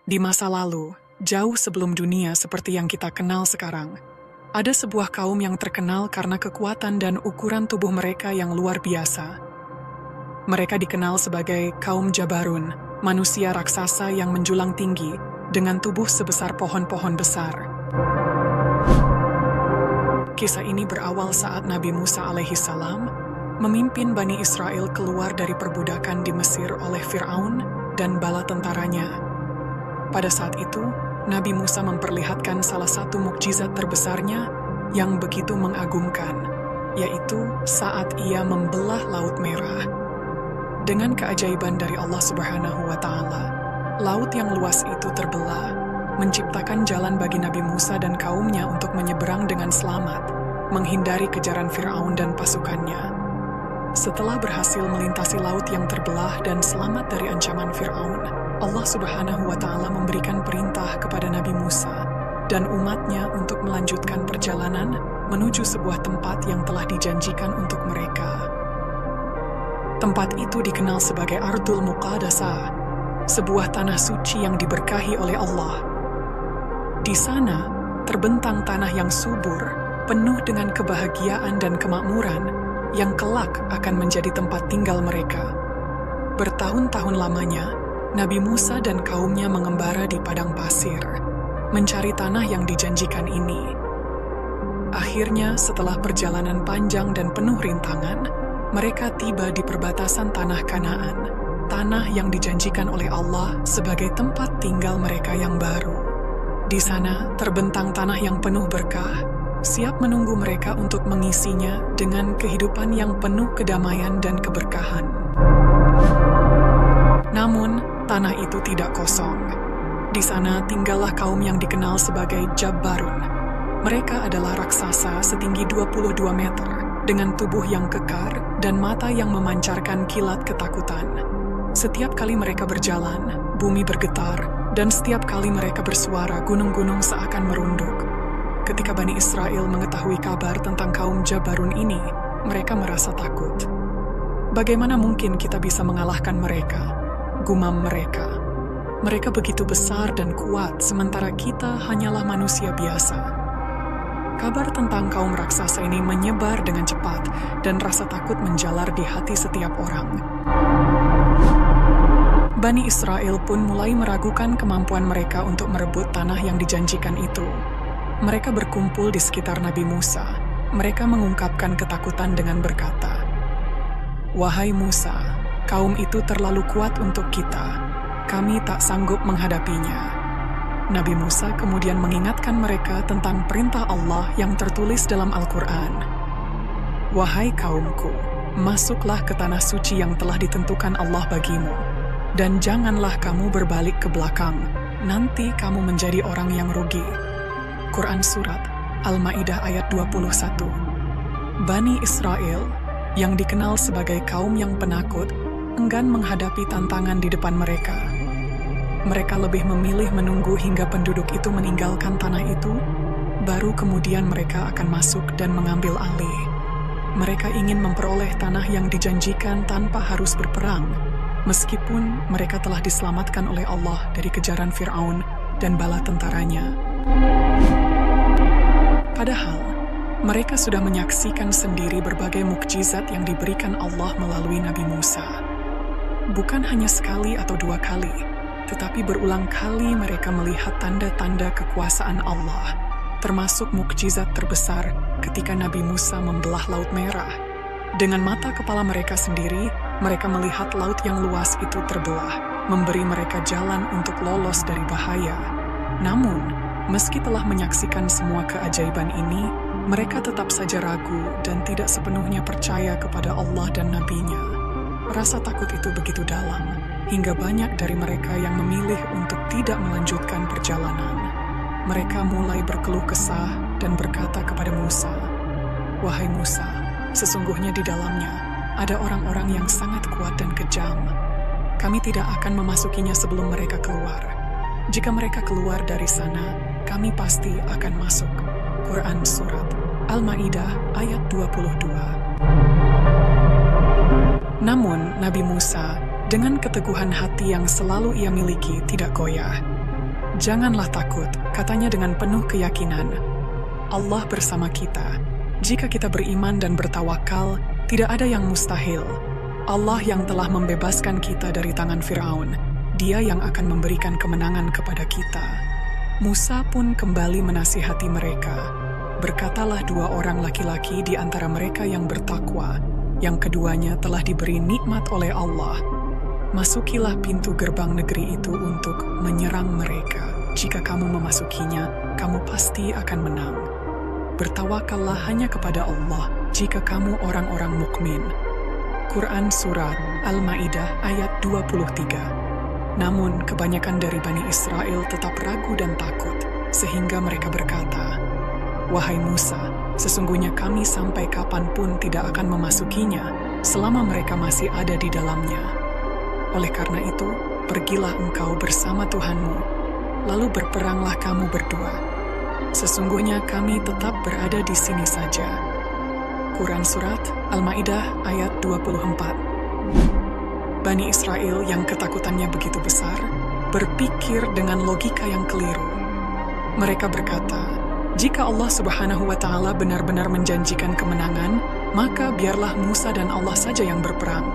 Di masa lalu, jauh sebelum dunia seperti yang kita kenal sekarang, ada sebuah kaum yang terkenal karena kekuatan dan ukuran tubuh mereka yang luar biasa. Mereka dikenal sebagai kaum Jabarun, manusia raksasa yang menjulang tinggi dengan tubuh sebesar pohon-pohon besar. Kisah ini berawal saat Nabi Musa alaihissalam memimpin Bani Israel keluar dari perbudakan di Mesir oleh Fir'aun dan bala tentaranya. Pada saat itu, Nabi Musa memperlihatkan salah satu mukjizat terbesarnya yang begitu mengagumkan, yaitu saat ia membelah Laut Merah. Dengan keajaiban dari Allah Subhanahu wa Ta'ala, laut yang luas itu terbelah, menciptakan jalan bagi Nabi Musa dan kaumnya untuk menyeberang dengan selamat, menghindari kejaran Fir'aun dan pasukannya. Setelah berhasil melintasi laut yang terbelah dan selamat dari ancaman Fir'aun, Allah Subhanahu wa Ta'ala memberikan perintah kepada Nabi Musa dan umatnya untuk melanjutkan perjalanan menuju sebuah tempat yang telah dijanjikan untuk mereka. Tempat itu dikenal sebagai Ardul Muqaddasah, sebuah tanah suci yang diberkahi oleh Allah. Di sana, terbentang tanah yang subur, penuh dengan kebahagiaan dan kemakmuran, yang kelak akan menjadi tempat tinggal mereka. Bertahun-tahun lamanya, Nabi Musa dan kaumnya mengembara di padang pasir, mencari tanah yang dijanjikan ini. Akhirnya, setelah perjalanan panjang dan penuh rintangan, mereka tiba di perbatasan tanah Kanaan, tanah yang dijanjikan oleh Allah sebagai tempat tinggal mereka yang baru. Di sana, terbentang tanah yang penuh berkah, siap menunggu mereka untuk mengisinya dengan kehidupan yang penuh kedamaian dan keberkahan. Namun, tanah itu tidak kosong. Di sana tinggallah kaum yang dikenal sebagai Jabbarun. Mereka adalah raksasa setinggi 22 meter, dengan tubuh yang kekar dan mata yang memancarkan kilat ketakutan. Setiap kali mereka berjalan, bumi bergetar, dan setiap kali mereka bersuara, gunung-gunung seakan merunduk. Ketika Bani Israel mengetahui kabar tentang kaum Jabbarun ini, mereka merasa takut. Bagaimana mungkin kita bisa mengalahkan mereka? Gumam mereka. Mereka begitu besar dan kuat, sementara kita hanyalah manusia biasa. Kabar tentang kaum raksasa ini menyebar dengan cepat, dan rasa takut menjalar di hati setiap orang. Bani Israel pun mulai meragukan kemampuan mereka untuk merebut tanah yang dijanjikan itu. Mereka berkumpul di sekitar Nabi Musa. Mereka mengungkapkan ketakutan dengan berkata, "Wahai Musa, kaum itu terlalu kuat untuk kita. Kami tak sanggup menghadapinya." Nabi Musa kemudian mengingatkan mereka tentang perintah Allah yang tertulis dalam Al-Quran. "Wahai kaumku, masuklah ke tanah suci yang telah ditentukan Allah bagimu, dan janganlah kamu berbalik ke belakang, nanti kamu menjadi orang yang rugi." Quran Surat Al-Ma'idah ayat 21. Bani Israel, yang dikenal sebagai kaum yang penakut, enggan menghadapi tantangan di depan mereka. Mereka lebih memilih menunggu hingga penduduk itu meninggalkan tanah itu, baru kemudian mereka akan masuk dan mengambil alih. Mereka ingin memperoleh tanah yang dijanjikan tanpa harus berperang, meskipun mereka telah diselamatkan oleh Allah dari kejaran Fir'aun dan bala tentaranya. Padahal, mereka sudah menyaksikan sendiri berbagai mukjizat yang diberikan Allah melalui Nabi Musa. Bukan hanya sekali atau dua kali, tetapi berulang kali mereka melihat tanda-tanda kekuasaan Allah, termasuk mukjizat terbesar ketika Nabi Musa membelah Laut Merah. Dengan mata kepala mereka sendiri, mereka melihat laut yang luas itu terbelah, memberi mereka jalan untuk lolos dari bahaya. Namun, meski telah menyaksikan semua keajaiban ini, mereka tetap saja ragu dan tidak sepenuhnya percaya kepada Allah dan Nabi-Nya. Rasa takut itu begitu dalam, hingga banyak dari mereka yang memilih untuk tidak melanjutkan perjalanan. Mereka mulai berkeluh kesah dan berkata kepada Musa, "Wahai Musa, sesungguhnya di dalamnya ada orang-orang yang sangat kuat dan kejam. Kami tidak akan memasukinya sebelum mereka keluar. Jika mereka keluar dari sana, kami pasti akan masuk." Quran Surat Al-Ma'idah ayat 22. Namun, Nabi Musa, dengan keteguhan hati yang selalu ia miliki, tidak goyah. "Janganlah takut," katanya dengan penuh keyakinan. "Allah bersama kita. Jika kita beriman dan bertawakal, tidak ada yang mustahil. Allah yang telah membebaskan kita dari tangan Fir'aun, Dia yang akan memberikan kemenangan kepada kita." Musa pun kembali menasihati mereka. "Berkatalah dua orang laki-laki di antara mereka yang bertakwa, yang keduanya telah diberi nikmat oleh Allah. Masukilah pintu gerbang negeri itu untuk menyerang mereka. Jika kamu memasukinya, kamu pasti akan menang. Bertawakallah hanya kepada Allah jika kamu orang-orang mukmin." Quran Surat Al-Ma'idah ayat 23. Namun kebanyakan dari Bani Israel tetap ragu dan takut, sehingga mereka berkata, "Wahai Musa, sesungguhnya kami sampai kapanpun tidak akan memasukinya selama mereka masih ada di dalamnya. Oleh karena itu, pergilah engkau bersama Tuhanmu, lalu berperanglah kamu berdua. Sesungguhnya kami tetap berada di sini saja." Quran Surat Al-Ma'idah ayat 24. Bani Israel yang ketakutannya begitu besar, berpikir dengan logika yang keliru. Mereka berkata, "Jika Allah Subhanahu wa Ta'ala benar-benar menjanjikan kemenangan, maka biarlah Musa dan Allah saja yang berperang.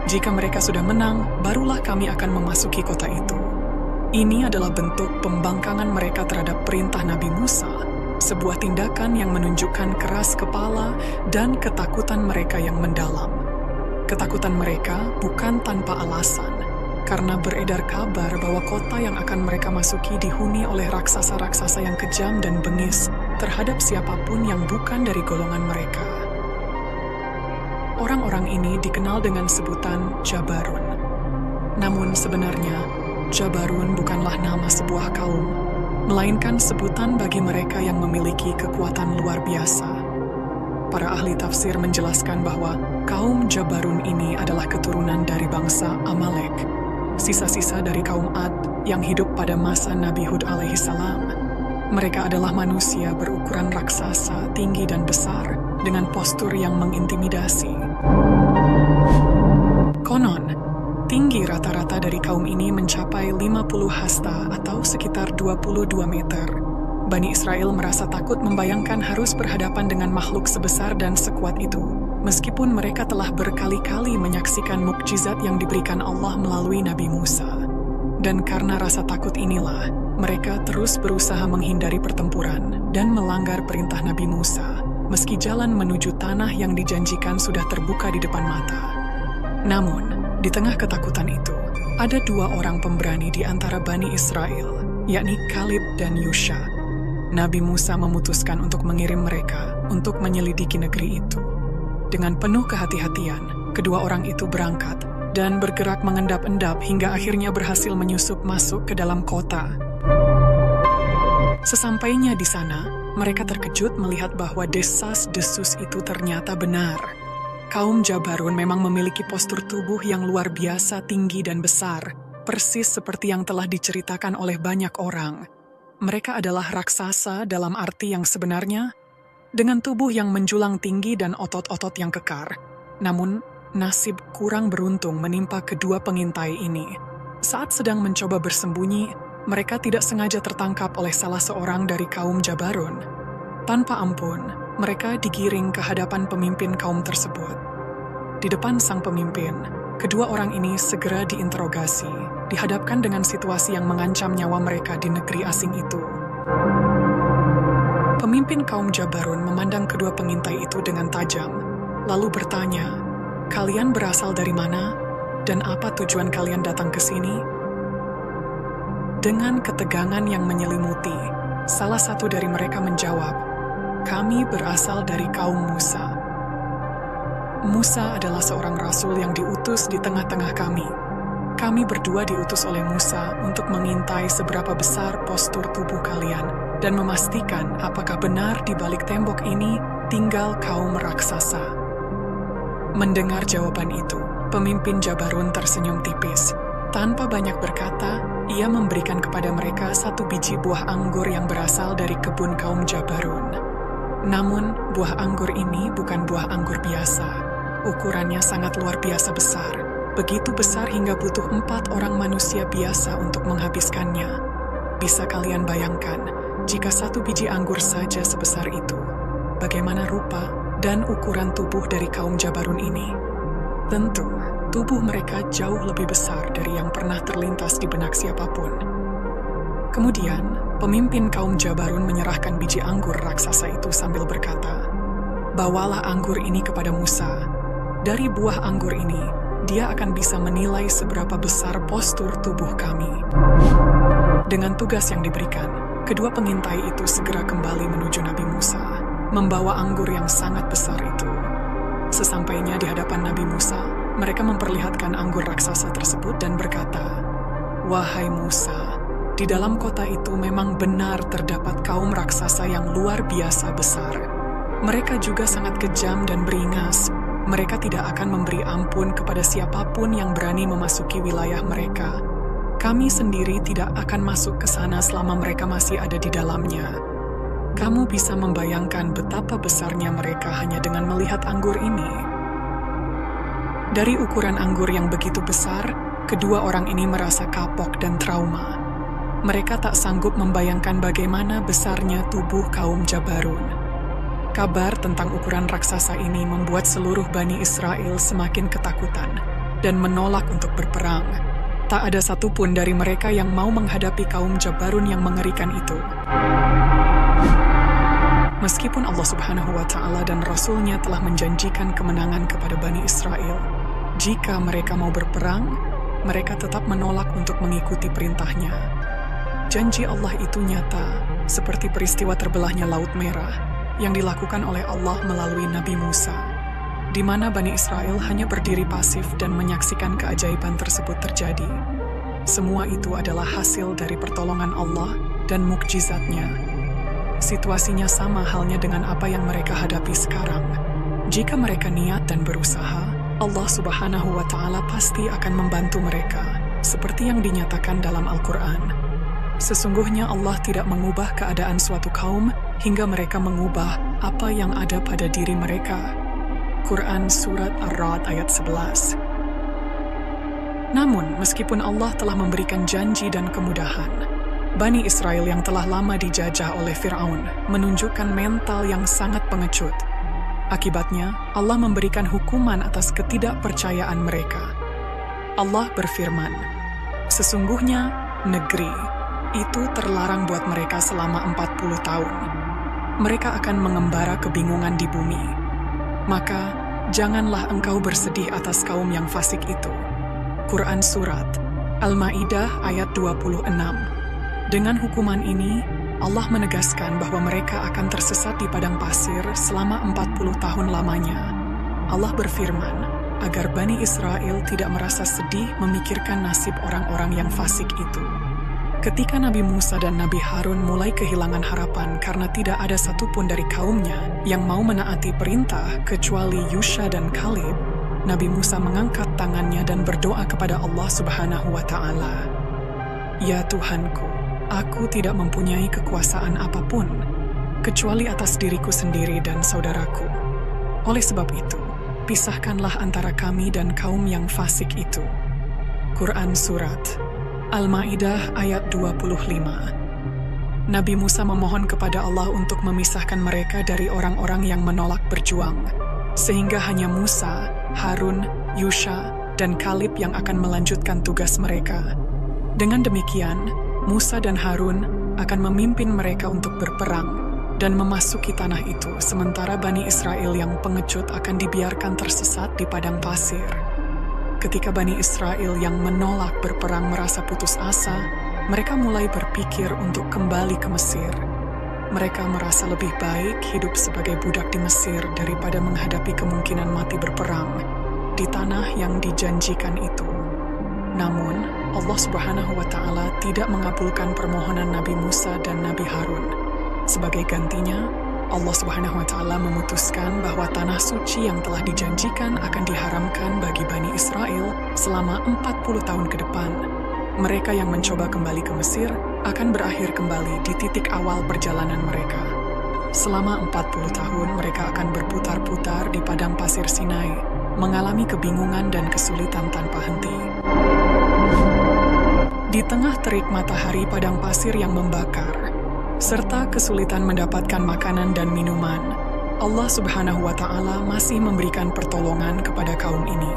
Jika mereka sudah menang, barulah kami akan memasuki kota itu." Ini adalah bentuk pembangkangan mereka terhadap perintah Nabi Musa, sebuah tindakan yang menunjukkan keras kepala dan ketakutan mereka yang mendalam. Ketakutan mereka bukan tanpa alasan, karena beredar kabar bahwa kota yang akan mereka masuki dihuni oleh raksasa-raksasa yang kejam dan bengis terhadap siapapun yang bukan dari golongan mereka. Orang-orang ini dikenal dengan sebutan Jabarun. Namun sebenarnya, Jabarun bukanlah nama sebuah kaum, melainkan sebutan bagi mereka yang memiliki kekuatan luar biasa. Para ahli tafsir menjelaskan bahwa kaum Jabarun ini adalah keturunan dari bangsa Amalek, sisa-sisa dari kaum Ad yang hidup pada masa Nabi Hud alaihissalam. Mereka adalah manusia berukuran raksasa, tinggi dan besar, dengan postur yang mengintimidasi. Konon, tinggi rata-rata dari kaum ini mencapai 50 hasta atau sekitar 22 meter. Bani Israel merasa takut membayangkan harus berhadapan dengan makhluk sebesar dan sekuat itu, meskipun mereka telah berkali-kali menyaksikan mukjizat yang diberikan Allah melalui Nabi Musa. Dan karena rasa takut inilah, mereka terus berusaha menghindari pertempuran dan melanggar perintah Nabi Musa, meski jalan menuju tanah yang dijanjikan sudah terbuka di depan mata. Namun, di tengah ketakutan itu, ada dua orang pemberani di antara Bani Israel, yakni Kalib dan Yusha. Nabi Musa memutuskan untuk mengirim mereka untuk menyelidiki negeri itu. Dengan penuh kehati-hatian, kedua orang itu berangkat dan bergerak mengendap-endap hingga akhirnya berhasil menyusup masuk ke dalam kota. Sesampainya di sana, mereka terkejut melihat bahwa desas-desus itu ternyata benar. Kaum Jabarun memang memiliki postur tubuh yang luar biasa tinggi dan besar, persis seperti yang telah diceritakan oleh banyak orang. Mereka adalah raksasa dalam arti yang sebenarnya, dengan tubuh yang menjulang tinggi dan otot-otot yang kekar. Namun, nasib kurang beruntung menimpa kedua pengintai ini. Saat sedang mencoba bersembunyi, mereka tidak sengaja tertangkap oleh salah seorang dari kaum Jabarun. Tanpa ampun, mereka digiring ke hadapan pemimpin kaum tersebut. Di depan sang pemimpin, kedua orang ini segera diinterogasi, dihadapkan dengan situasi yang mengancam nyawa mereka di negeri asing itu. Pemimpin kaum Jabarun memandang kedua pengintai itu dengan tajam, lalu bertanya, "Kalian berasal dari mana? Dan apa tujuan kalian datang ke sini?" Dengan ketegangan yang menyelimuti, salah satu dari mereka menjawab, "Kami berasal dari kaum Musa." Musa adalah seorang rasul yang diutus di tengah-tengah kami. Kami berdua diutus oleh Musa untuk mengintai seberapa besar postur tubuh kalian dan memastikan apakah benar di balik tembok ini tinggal kaum raksasa. Mendengar jawaban itu, pemimpin Jabarun tersenyum tipis. Tanpa banyak berkata, ia memberikan kepada mereka satu biji buah anggur yang berasal dari kebun kaum Jabarun. Namun, buah anggur ini bukan buah anggur biasa. Ukurannya sangat luar biasa besar, begitu besar hingga butuh 4 orang manusia biasa untuk menghabiskannya. Bisa kalian bayangkan, jika satu biji anggur saja sebesar itu, bagaimana rupa dan ukuran tubuh dari kaum Jabarun ini? Tentu, tubuh mereka jauh lebih besar dari yang pernah terlintas di benak siapapun. Kemudian, pemimpin kaum Jabarun menyerahkan biji anggur raksasa itu sambil berkata, "Bawalah anggur ini kepada Musa. Dari buah anggur ini, dia akan bisa menilai seberapa besar postur tubuh kami." Dengan tugas yang diberikan, kedua pengintai itu segera kembali menuju Nabi Musa, membawa anggur yang sangat besar itu. Sesampainya di hadapan Nabi Musa, mereka memperlihatkan anggur raksasa tersebut dan berkata, "Wahai Musa, di dalam kota itu memang benar terdapat kaum raksasa yang luar biasa besar. Mereka juga sangat kejam dan beringas. Mereka tidak akan memberi ampun kepada siapapun yang berani memasuki wilayah mereka. Kami sendiri tidak akan masuk ke sana selama mereka masih ada di dalamnya." Kamu bisa membayangkan betapa besarnya mereka hanya dengan melihat anggur ini. Dari ukuran anggur yang begitu besar, kedua orang ini merasa kapok dan trauma. Mereka tak sanggup membayangkan bagaimana besarnya tubuh kaum Jabarun. Kabar tentang ukuran raksasa ini membuat seluruh Bani Israel semakin ketakutan dan menolak untuk berperang. Tak ada satupun dari mereka yang mau menghadapi kaum Jabarun yang mengerikan itu. Meskipun Allah Subhanahu wa Ta'ala dan Rasul-Nya telah menjanjikan kemenangan kepada Bani Israel, jika mereka mau berperang, mereka tetap menolak untuk mengikuti perintahnya. Janji Allah itu nyata, seperti peristiwa terbelahnya Laut Merah yang dilakukan oleh Allah melalui Nabi Musa, di mana Bani Israel hanya berdiri pasif dan menyaksikan keajaiban tersebut terjadi. Semua itu adalah hasil dari pertolongan Allah dan mukjizat-Nya. Situasinya sama halnya dengan apa yang mereka hadapi sekarang. Jika mereka niat dan berusaha, Allah Subhanahu wa Ta'ala pasti akan membantu mereka, seperti yang dinyatakan dalam Al-Quran. Sesungguhnya Allah tidak mengubah keadaan suatu kaum hingga mereka mengubah apa yang ada pada diri mereka. Quran Surat Ar-Ra'd ayat 11. Namun, meskipun Allah telah memberikan janji dan kemudahan, Bani Israel yang telah lama dijajah oleh Fir'aun menunjukkan mental yang sangat pengecut. Akibatnya, Allah memberikan hukuman atas ketidakpercayaan mereka. Allah berfirman, "Sesungguhnya negeri itu terlarang buat mereka selama 40 tahun. Mereka akan mengembara kebingungan di bumi. Maka, janganlah engkau bersedih atas kaum yang fasik itu." Quran Surat Al-Ma'idah ayat 26. Dengan hukuman ini, Allah menegaskan bahwa mereka akan tersesat di padang pasir selama 40 tahun lamanya. Allah berfirman agar Bani Israel tidak merasa sedih memikirkan nasib orang-orang yang fasik itu. Ketika Nabi Musa dan Nabi Harun mulai kehilangan harapan karena tidak ada satupun dari kaumnya yang mau menaati perintah kecuali Yusha dan Kalib, Nabi Musa mengangkat tangannya dan berdoa kepada Allah Subhanahu wa Ta'ala. "Ya Tuhanku, aku tidak mempunyai kekuasaan apapun, kecuali atas diriku sendiri dan saudaraku. Oleh sebab itu, pisahkanlah antara kami dan kaum yang fasik itu." Quran Surat Al-Ma'idah ayat 25. Nabi Musa memohon kepada Allah untuk memisahkan mereka dari orang-orang yang menolak berjuang, sehingga hanya Musa, Harun, Yusha, dan Kalib yang akan melanjutkan tugas mereka. Dengan demikian, Musa dan Harun akan memimpin mereka untuk berperang dan memasuki tanah itu, sementara Bani Israel yang pengecut akan dibiarkan tersesat di padang pasir. Ketika Bani Israel yang menolak berperang merasa putus asa, mereka mulai berpikir untuk kembali ke Mesir. Mereka merasa lebih baik hidup sebagai budak di Mesir daripada menghadapi kemungkinan mati berperang di tanah yang dijanjikan itu. Namun, Allah Subhanahu wa Ta'ala tidak mengabulkan permohonan Nabi Musa dan Nabi Harun. Sebagai gantinya, Allah Subhanahu wa Ta'ala memutuskan bahwa tanah suci yang telah dijanjikan akan diharamkan bagi Bani Israel selama 40 tahun ke depan. Mereka yang mencoba kembali ke Mesir akan berakhir kembali di titik awal perjalanan mereka. Selama 40 tahun mereka akan berputar-putar di padang pasir Sinai, mengalami kebingungan dan kesulitan tanpa henti. Di tengah terik matahari padang pasir yang membakar, serta kesulitan mendapatkan makanan dan minuman, Allah Subhanahu wa Ta'ala masih memberikan pertolongan kepada kaum ini.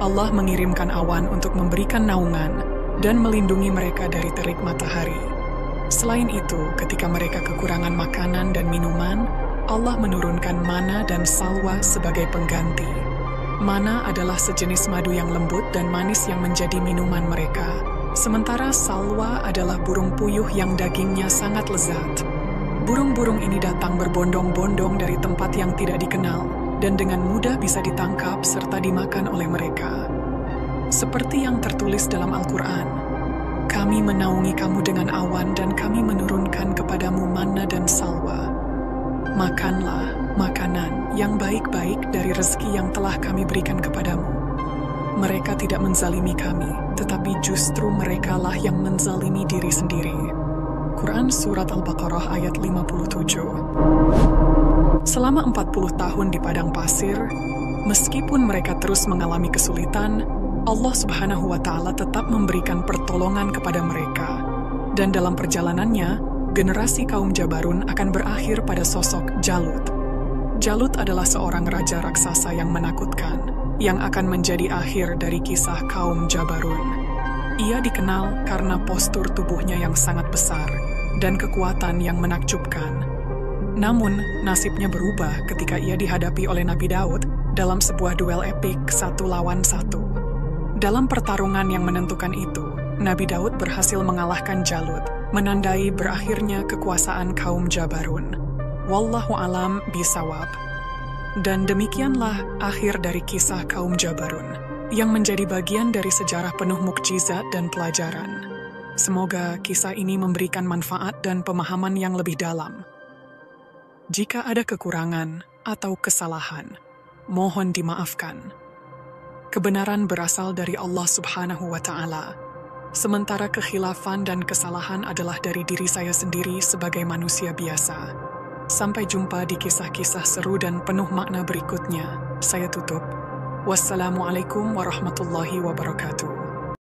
Allah mengirimkan awan untuk memberikan naungan dan melindungi mereka dari terik matahari. Selain itu, ketika mereka kekurangan makanan dan minuman, Allah menurunkan mana dan salwa sebagai pengganti. Mana adalah sejenis madu yang lembut dan manis yang menjadi minuman mereka, sementara salwa adalah burung puyuh yang dagingnya sangat lezat. Burung-burung ini datang berbondong-bondong dari tempat yang tidak dikenal dan dengan mudah bisa ditangkap serta dimakan oleh mereka. Seperti yang tertulis dalam Al-Quran, kami menaungi kamu dengan awan dan kami menurunkan kepadamu manna dan salwa. Makanlah makanan yang baik-baik dari rezeki yang telah kami berikan kepadamu. Mereka tidak menzalimi kami, tetapi justru merekalah yang menzalimi diri sendiri. Quran Surat Al-Baqarah ayat 57. Selama 40 tahun di padang pasir, meskipun mereka terus mengalami kesulitan, Allah Subhanahu wa Ta'ala tetap memberikan pertolongan kepada mereka. Dan dalam perjalanannya, generasi kaum Jabarun akan berakhir pada sosok Jalut. Jalut adalah seorang raja raksasa yang menakutkan, yang akan menjadi akhir dari kisah kaum Jabarun. Ia dikenal karena postur tubuhnya yang sangat besar dan kekuatan yang menakjubkan. Namun, nasibnya berubah ketika ia dihadapi oleh Nabi Daud dalam sebuah duel epik 1 lawan 1. Dalam pertarungan yang menentukan itu, Nabi Daud berhasil mengalahkan Jalut, menandai berakhirnya kekuasaan kaum Jabarun. Wallahu alam bisawab. Dan demikianlah akhir dari kisah kaum Jabarun, yang menjadi bagian dari sejarah penuh mukjizat dan pelajaran. Semoga kisah ini memberikan manfaat dan pemahaman yang lebih dalam. Jika ada kekurangan atau kesalahan, mohon dimaafkan. Kebenaran berasal dari Allah Subhanahu wa Ta'ala, sementara kekhilafan dan kesalahan adalah dari diri saya sendiri sebagai manusia biasa. Sampai jumpa di kisah-kisah seru dan penuh makna berikutnya. Saya tutup. Wassalamualaikum warahmatullahi wabarakatuh.